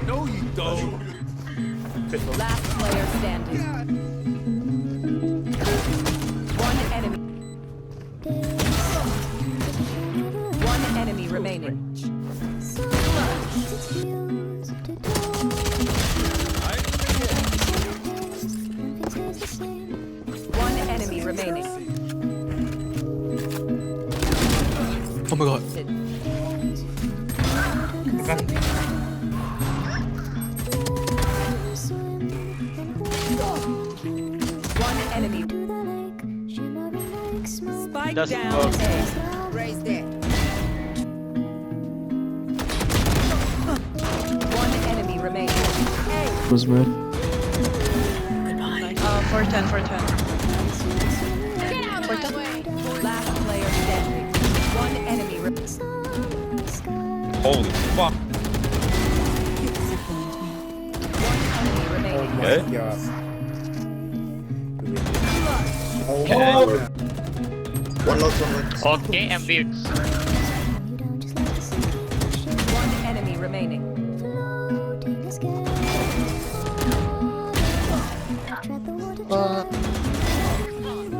No, you don't. Last player standing. One enemy. One enemy remaining. One enemy remaining. Oh my god. One enemy. Spike Just down. go. A. Raise there. One enemy remaining. Was mid. 410, 410. Last player standing. One enemy remaining. Holy fuck. One enemy remaining. Okay. Okay. One lock. Okay, ambience. One enemy remaining.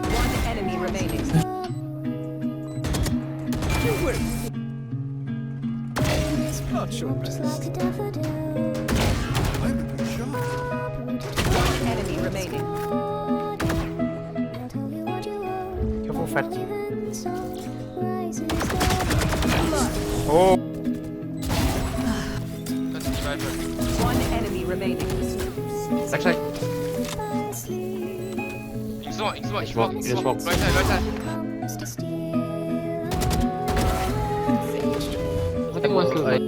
One enemy remaining. Not your best. I'm a good shot. One enemy remaining. Careful, fatty. Oh. One enemy remaining. Backside. Smoke. It is smoke. Right side. I think once to like.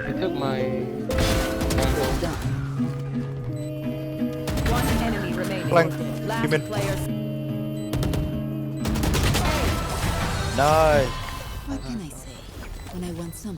I took my. One enemy remaining. Flank. Last Human. player. Nice. What can I say when I want some?